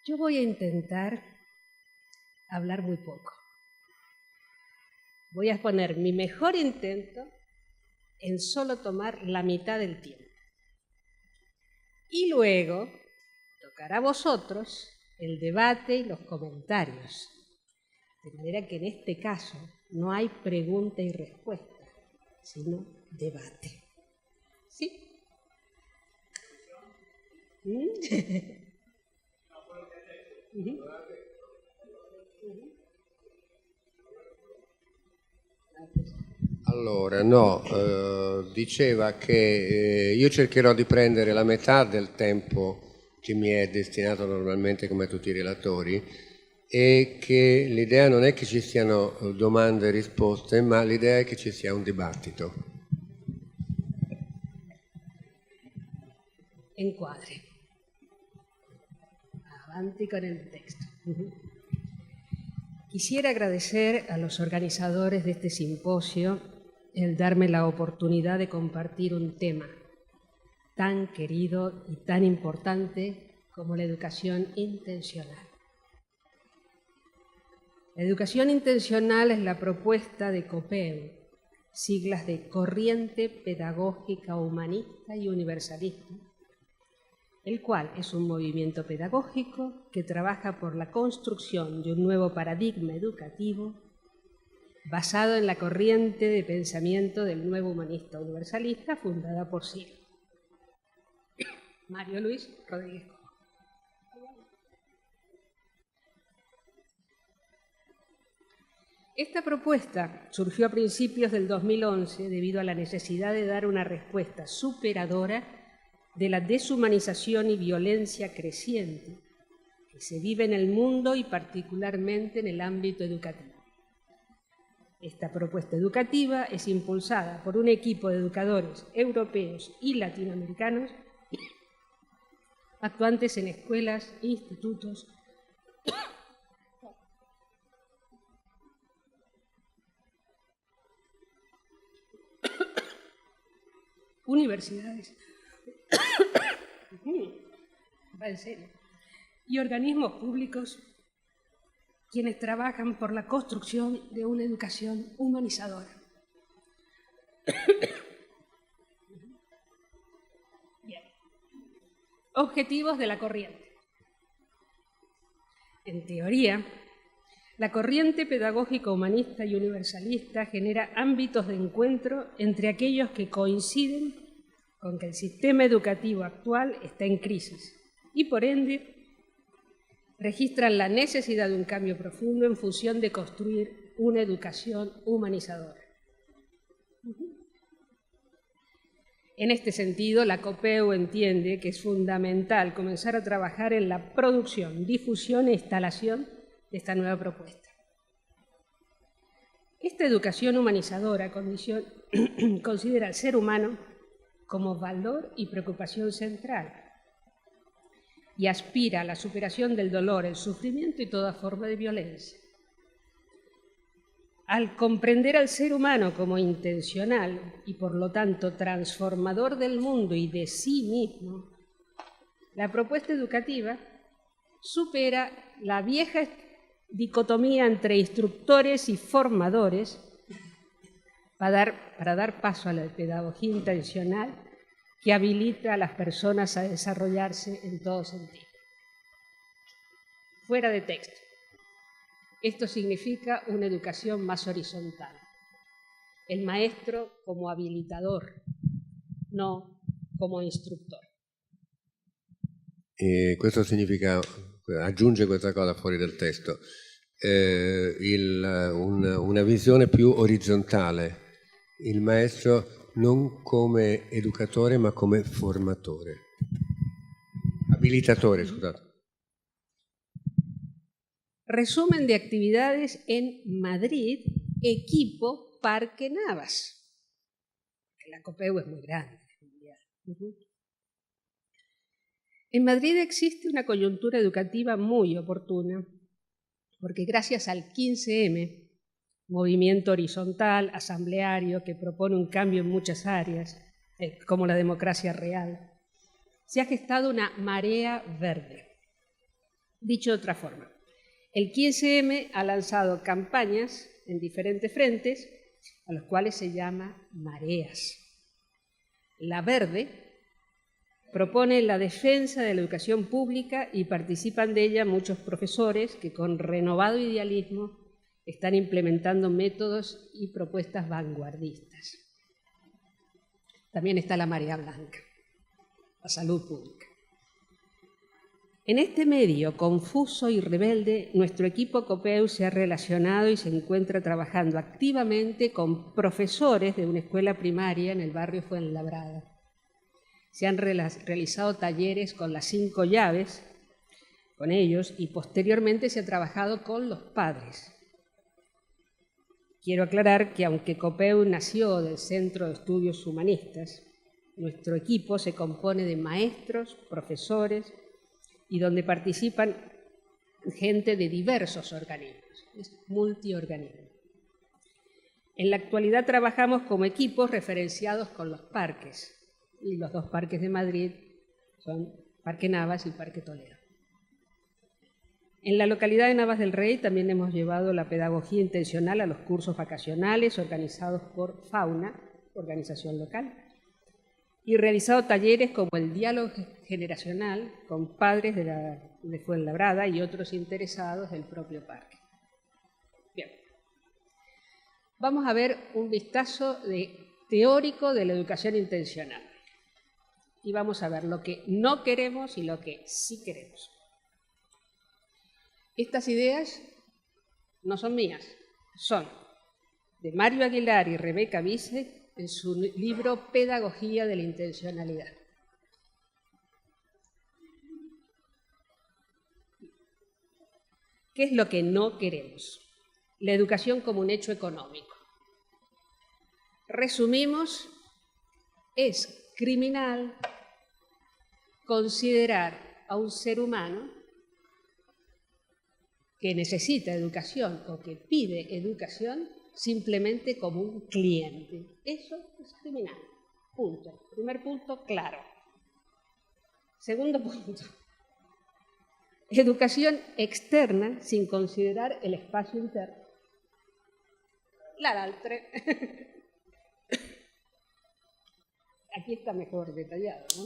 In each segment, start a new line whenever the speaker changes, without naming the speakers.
Yo voy a intentar hablar muy poco. Voy a poner mi mejor intento en solo tomar la mitad del tiempo. Y luego tocará a vosotros el debate y los comentarios. De manera que en este caso no hay pregunta y respuesta, sino debate. ¿Sí?
Allora, no, diceva che io cercherò di prendere la metà del tempo che mi è destinato normalmente come a tutti i relatori e che l'idea non è che ci siano domande e risposte, ma l'idea è che ci sia un dibattito.
Encuadre. Avanti con el texto. Quisiera agradecer a los organizadores de este simposio el darme la oportunidad de compartir un tema tan querido y tan importante como la educación intencional. La educación intencional es la propuesta de COPEU, siglas de Corriente Pedagógica Humanista y Universalista, el cual es un movimiento pedagógico que trabaja por la construcción de un nuevo paradigma educativo basado en la corriente de pensamiento del nuevo humanista universalista fundada por CIR. Mario Luis Rodríguez. Esta propuesta surgió a principios del 2011 debido a la necesidad de dar una respuesta superadora de la deshumanización y violencia creciente que se vive en el mundo y particularmente en el ámbito educativo. Esta propuesta educativa es impulsada por un equipo de educadores europeos y latinoamericanos actuantes en escuelas, institutos, universidades va en serio, y organismos públicos quienes trabajan por la construcción de una educación humanizadora. Bien. Objetivos de la corriente. En teoría, la corriente pedagógica humanista y universalista genera ámbitos de encuentro entre aquellos que coinciden con que el sistema educativo actual está en crisis y, por ende, registran la necesidad de un cambio profundo en función de construir una educación humanizadora. En este sentido, la COPEU entiende que es fundamental comenzar a trabajar en la producción, difusión e instalación de esta nueva propuesta. Esta educación humanizadora considera al ser humano como valor y preocupación central y aspira a la superación del dolor, el sufrimiento y toda forma de violencia. Al comprender al ser humano como intencional y por lo tanto transformador del mundo y de sí mismo, la propuesta educativa supera la vieja dicotomía entre instructores y formadores para dar paso a la pedagogía intencional que habilita a las personas a desarrollarse en todo sentido. Fuera de texto. Esto significa una educación más horizontal. El maestro como habilitador, no como instructor.
E questo significa, aggiunge questa cosa fuori del testo, una visione più orizzontale, il maestro non come educatore ma come formatore, abilitatore, scusate.
Resumen de actividades en Madrid, equipo Parque Navas. La COPEU es muy grande. En Madrid existe una coyuntura educativa muy oportuna, porque gracias al 15M, movimiento horizontal, asambleario, que propone un cambio en muchas áreas, como la democracia real, se ha gestado una marea verde. Dicho de otra forma, el 15M ha lanzado campañas en diferentes frentes, a los cuales se llama mareas. La verde propone la defensa de la educación pública y participan de ella muchos profesores que con renovado idealismo están implementando métodos y propuestas vanguardistas. También está la marea blanca, la salud pública. En este medio confuso y rebelde, nuestro equipo COPEU se ha relacionado y se encuentra trabajando activamente con profesores de una escuela primaria en el barrio Fuenlabrada. Se han realizado talleres con las 5 llaves, con ellos, y posteriormente se ha trabajado con los padres. Quiero aclarar que aunque COPEU nació del Centro de Estudios Humanistas, nuestro equipo se compone de maestros, profesores, y donde participan gente de diversos organismos, es multiorganismo. En la actualidad trabajamos como equipos referenciados con los parques, y los 2 parques de Madrid son Parque Navas y Parque Toledo. En la localidad de Navas del Rey también hemos llevado la pedagogía intencional a los cursos vacacionales organizados por Fauna, organización local, y realizado talleres como el diálogo generacional con padres de Fuenlabrada y otros interesados del propio parque. Bien. Vamos a ver un vistazo teórico de la educación intencional. Y vamos a ver lo que no queremos y lo que sí queremos. Estas ideas no son mías, son de Mario Aguilar y Rebeca Vice en su libro Pedagogía de la Intencionalidad. ¿Qué es lo que no queremos? La educación como un hecho económico. Resumimos, es criminal considerar a un ser humano que necesita educación o que pide educación simplemente como un cliente. Eso es criminal. Punto. Primer punto, claro. Segundo punto. Educación externa sin considerar el espacio interno. L'altre. Aquí está mejor detallado, ¿no?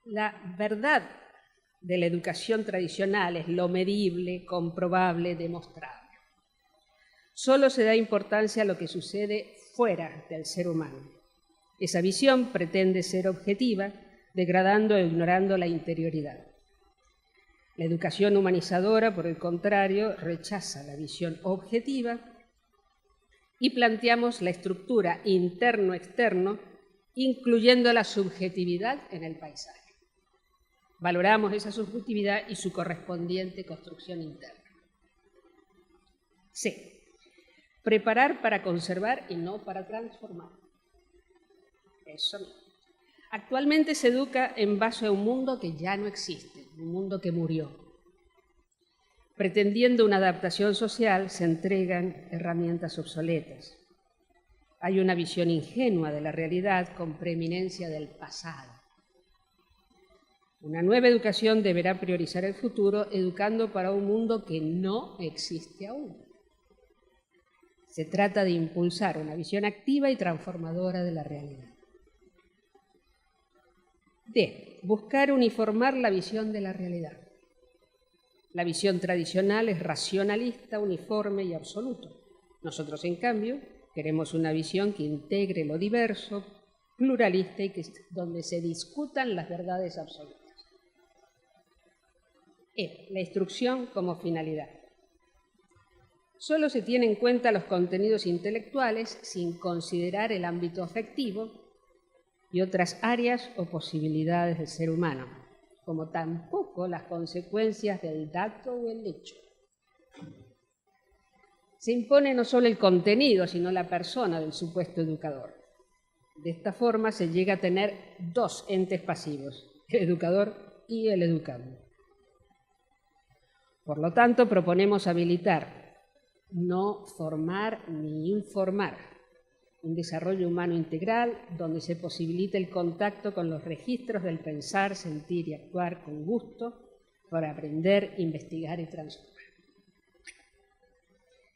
La verdad de la educación tradicional es lo medible, comprobable, demostrable. Solo se da importancia a lo que sucede fuera del ser humano. Esa visión pretende ser objetiva, degradando e ignorando la interioridad. La educación humanizadora, por el contrario, rechaza la visión objetiva y planteamos la estructura interno-externo, incluyendo la subjetividad en el paisaje. Valoramos esa subjetividad y su correspondiente construcción interna. C. Preparar para conservar y no para transformar. Eso mismo. Actualmente se educa en base a un mundo que ya no existe, un mundo que murió. Pretendiendo una adaptación social, se entregan herramientas obsoletas. Hay una visión ingenua de la realidad con preeminencia del pasado. Una nueva educación deberá priorizar el futuro, educando para un mundo que no existe aún. Se trata de impulsar una visión activa y transformadora de la realidad. D. Buscar uniformar la visión de la realidad. La visión tradicional es racionalista, uniforme y absoluto. Nosotros, en cambio, queremos una visión que integre lo diverso, pluralista y donde se discutan las verdades absolutas. La instrucción como finalidad. Solo se tienen en cuenta los contenidos intelectuales sin considerar el ámbito afectivo y otras áreas o posibilidades del ser humano, como tampoco las consecuencias del dato o el hecho. Se impone no solo el contenido, sino la persona del supuesto educador. De esta forma se llega a tener 2 entes pasivos, el educador y el educado. Por lo tanto, proponemos habilitar, no formar ni informar, un desarrollo humano integral donde se posibilita el contacto con los registros del pensar, sentir y actuar con gusto para aprender, investigar y transformar.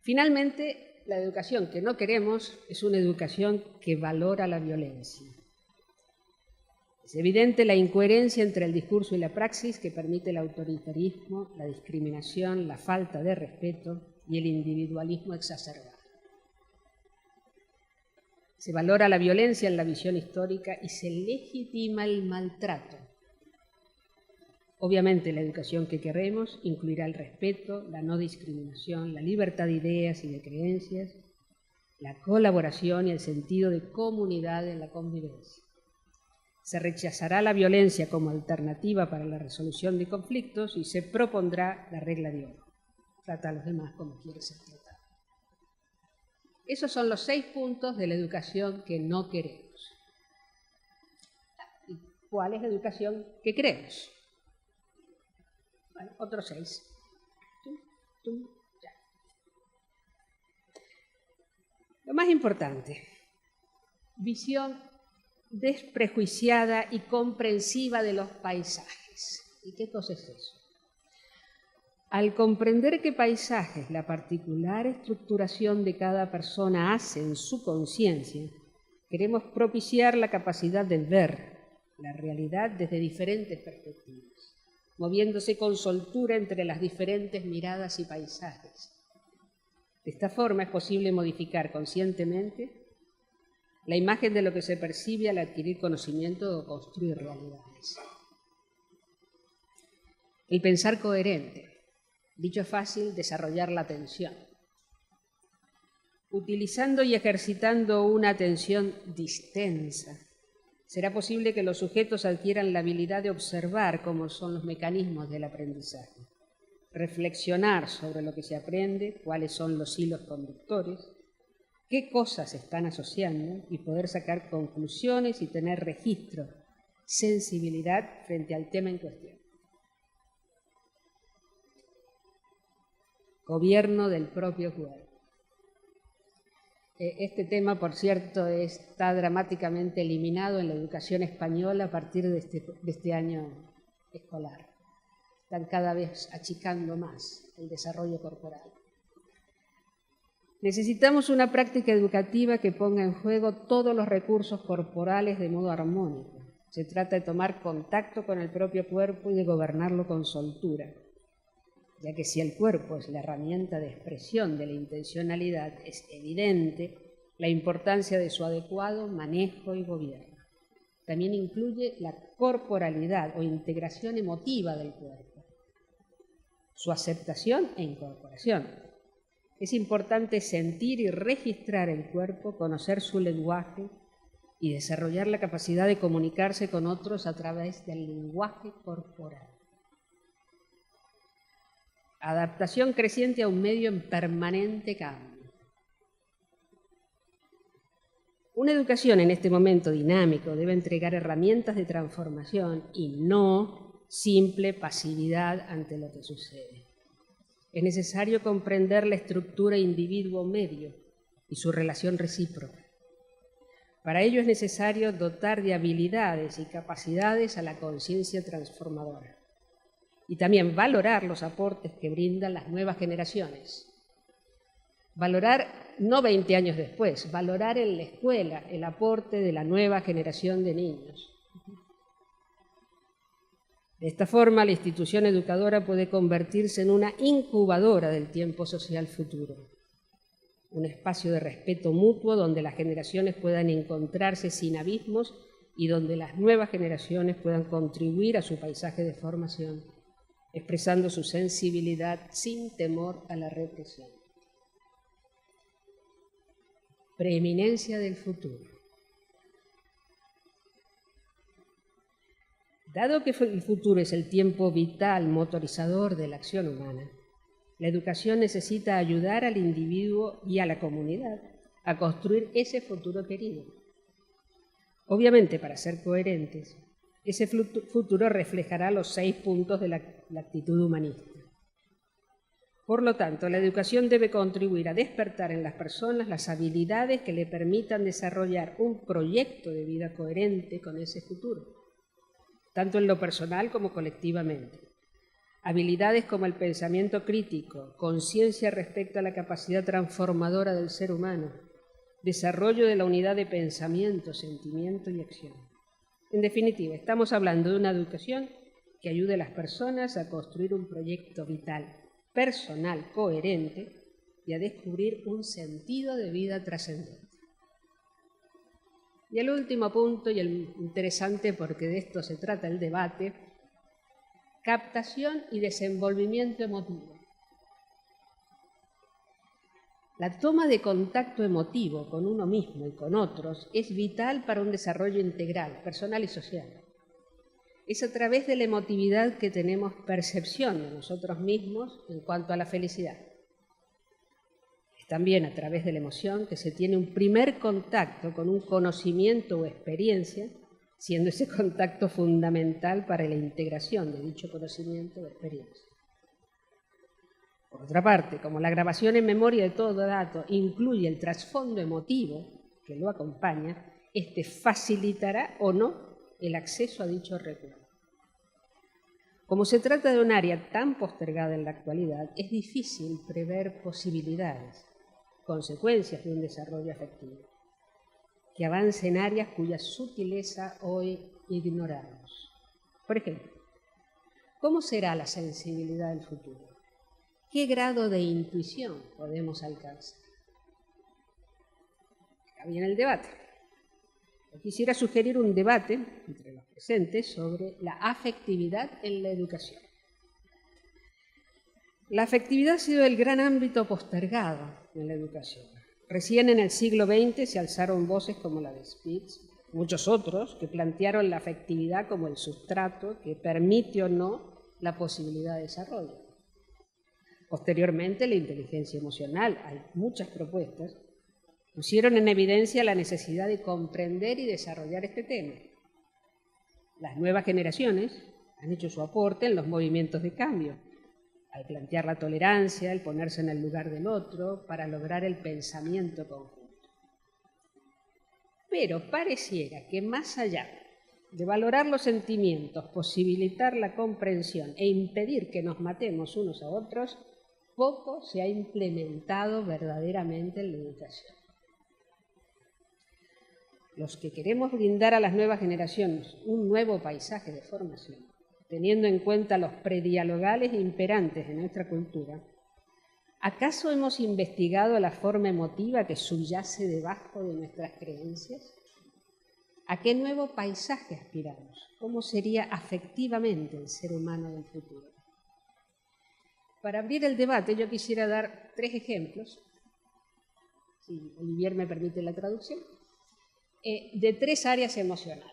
Finalmente, la educación que no queremos es una educación que valora la violencia. Es evidente la incoherencia entre el discurso y la praxis que permite el autoritarismo, la discriminación, la falta de respeto y el individualismo exacerbado. Se valora la violencia en la visión histórica y se legitima el maltrato. Obviamente, la educación que queremos incluirá el respeto, la no discriminación, la libertad de ideas y de creencias, la colaboración y el sentido de comunidad en la convivencia. Se rechazará la violencia como alternativa para la resolución de conflictos y se propondrá la regla de oro. Trata a los demás como quieres ser tratado. Esos son los 6 puntos de la educación que no queremos. ¿Y cuál es la educación que queremos? Bueno, otros 6. Ya. Lo más importante, visión desprejuiciada y comprensiva de los paisajes. ¿Y qué cosa es eso? Al comprender qué paisajes la particular estructuración de cada persona hace en su conciencia, queremos propiciar la capacidad de ver la realidad desde diferentes perspectivas, moviéndose con soltura entre las diferentes miradas y paisajes. De esta forma es posible modificar conscientemente la imagen de lo que se percibe al adquirir conocimiento o construir realidades. El pensar coherente. Dicho fácil, desarrollar la atención. Utilizando y ejercitando una atención distensa, será posible que los sujetos adquieran la habilidad de observar cómo son los mecanismos del aprendizaje, reflexionar sobre lo que se aprende, cuáles son los hilos conductores, qué cosas se están asociando y poder sacar conclusiones y tener registro, sensibilidad frente al tema en cuestión. Gobierno del propio cuerpo. Este tema, por cierto, está dramáticamente eliminado en la educación española a partir de este año escolar. Están cada vez achicando más el desarrollo corporal. Necesitamos una práctica educativa que ponga en juego todos los recursos corporales de modo armónico. Se trata de tomar contacto con el propio cuerpo y de gobernarlo con soltura, ya que si el cuerpo es la herramienta de expresión de la intencionalidad, es evidente la importancia de su adecuado manejo y gobierno. También incluye la corporalidad o integración emotiva del cuerpo, su aceptación e incorporación. Es importante sentir y registrar el cuerpo, conocer su lenguaje y desarrollar la capacidad de comunicarse con otros a través del lenguaje corporal. Adaptación creciente a un medio en permanente cambio. Una educación en este momento dinámico debe entregar herramientas de transformación y no simple pasividad ante lo que sucede. Es necesario comprender la estructura individuo-medio y su relación recíproca. Para ello es necesario dotar de habilidades y capacidades a la conciencia transformadora. Y también valorar los aportes que brindan las nuevas generaciones. Valorar no 20 años después, valorar en la escuela el aporte de la nueva generación de niños. De esta forma, la institución educadora puede convertirse en una incubadora del tiempo social futuro, un espacio de respeto mutuo donde las generaciones puedan encontrarse sin abismos y donde las nuevas generaciones puedan contribuir a su paisaje de formación, expresando su sensibilidad sin temor a la represión. Preeminencia del futuro. Dado que el futuro es el tiempo vital motorizador de la acción humana, la educación necesita ayudar al individuo y a la comunidad a construir ese futuro querido. Obviamente, para ser coherentes, ese futuro reflejará los 6 puntos de la actitud humanista. Por lo tanto, la educación debe contribuir a despertar en las personas las habilidades que le permitan desarrollar un proyecto de vida coherente con ese futuro, tanto en lo personal como colectivamente. Habilidades como el pensamiento crítico, conciencia respecto a la capacidad transformadora del ser humano, desarrollo de la unidad de pensamiento, sentimiento y acción. En definitiva, estamos hablando de una educación que ayude a las personas a construir un proyecto vital, personal, coherente y a descubrir un sentido de vida trascendente. Y el último punto, y el interesante porque de esto se trata el debate, captación y desenvolvimiento emotivo. La toma de contacto emotivo con uno mismo y con otros es vital para un desarrollo integral, personal y social. Es a través de la emotividad que tenemos percepción de nosotros mismos en cuanto a la felicidad. Es también a través de la emoción que se tiene un primer contacto con un conocimiento o experiencia, siendo ese contacto fundamental para la integración de dicho conocimiento o experiencia. Por otra parte, como la grabación en memoria de todo dato incluye el trasfondo emotivo que lo acompaña, este facilitará o no el acceso a dicho recuerdo. Como se trata de un área tan postergada en la actualidad, es difícil prever posibilidades, consecuencias de un desarrollo afectivo, que avance en áreas cuya sutileza hoy ignoramos. Por ejemplo, ¿cómo será la sensibilidad del futuro? ¿Qué grado de intuición podemos alcanzar? Acá viene el debate. Quisiera sugerir un debate entre los presentes sobre la afectividad en la educación. La afectividad ha sido el gran ámbito postergado en la educación. Recién en el siglo XX se alzaron voces como la de Spitz, muchos otros que plantearon la afectividad como el sustrato que permite o no la posibilidad de desarrollo. Posteriormente, la inteligencia emocional, hay muchas propuestas, pusieron en evidencia la necesidad de comprender y desarrollar este tema. Las nuevas generaciones han hecho su aporte en los movimientos de cambio, al plantear la tolerancia, el ponerse en el lugar del otro, para lograr el pensamiento conjunto. Pero pareciera que más allá de valorar los sentimientos, posibilitar la comprensión e impedir que nos matemos unos a otros, poco se ha implementado verdaderamente en la educación. Los que queremos brindar a las nuevas generaciones un nuevo paisaje de formación, teniendo en cuenta los predialogales imperantes de nuestra cultura, ¿acaso hemos investigado la forma emotiva que subyace debajo de nuestras creencias? ¿A qué nuevo paisaje aspiramos? ¿Cómo sería afectivamente el ser humano del futuro? Para abrir el debate yo quisiera dar 3 ejemplos, si Olivier me permite la traducción, de 3 áreas emocionali.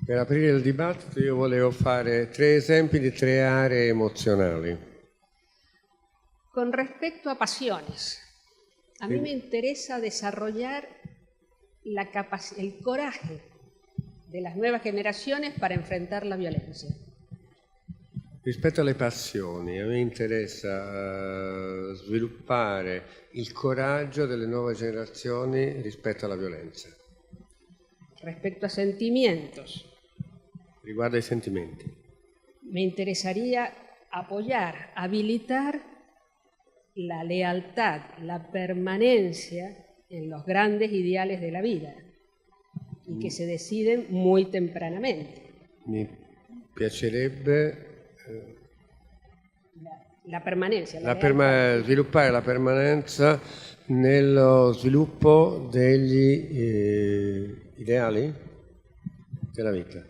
Per aprire il dibattito io volevo fare 3 esempi di 3 aree emozionali.
Con respecto a pasiones, a mí me interesa desarrollar el coraje de las nuevas generaciones para enfrentar la violencia.
Rispetto alle passioni, a me interessa sviluppare il coraggio delle nuove generazioni rispetto alla violenza.
Respecto a sentimientos,
Riguardo ai sentimenti.
me interesaría apoyar, habilitar la lealtad, la permanencia en los grandes ideales de la vida y que se deciden muy tempranamente.
Mi piacerebbe
la permanencia.
Sviluppare la permanenza nello sviluppo degli ideali della vita.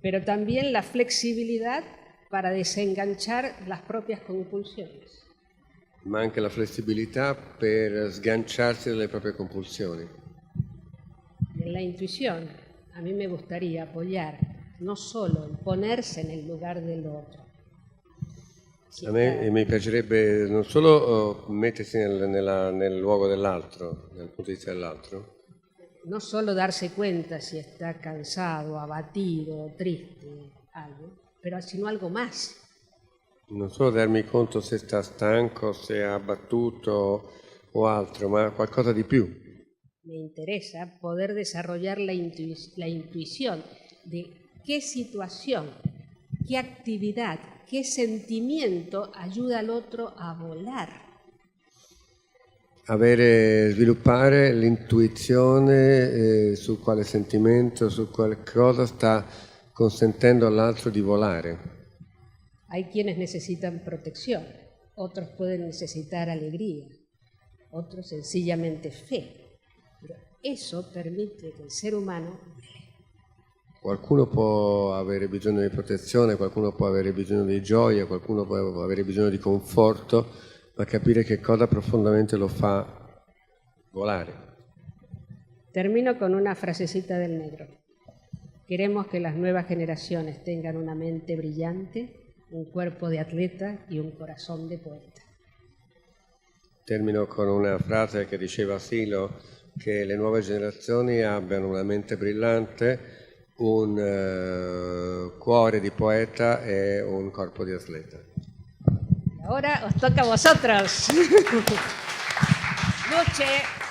Pero también la flexibilidad para desenganchar las propias compulsiones.
Ma anche la flessibilità per sganciarsi dalle proprie compulsioni.
En la intuición, a mí me gustaría apoyar no solo el ponerse en el lugar del otro.
A me mi piacerebbe non solo mettersi nel luogo dell'altro, dal punto di vista dell'altro.
No solo darse cuenta si está cansado, abatido, triste, algo, pero sino algo más.
Non solo darmi conto se sta stanco, se è abbattuto o altro, ma qualcosa di più.
Me interesa poder desarrollar la intuición de qué situación, qué actividad, qué sentimiento ayuda al otro a volar.
Sviluppare l'intuizione su quale sentimento, su qualcosa sta consentendo all'altro di volare.
Hay quienes necesitan protección, otros pueden necesitar alegría, otros sencillamente fe. Pero eso permite que el ser umano
Qualcuno può avere bisogno di protezione, qualcuno può avere bisogno di gioia, qualcuno può avere bisogno di conforto, ma capire che cosa profondamente lo fa volare.
Termino con una frasecita del negro. Queremos que las nuevas generaciones tengan una mente brillante, un cuerpo de atleta y un corazón de poeta.
Termino con una frase che diceva Silo, che le nuove generazioni abbiano una mente brillante, un cuore di poeta e un corpo di atleta.
Y ahora os toca a vosotros. Luche.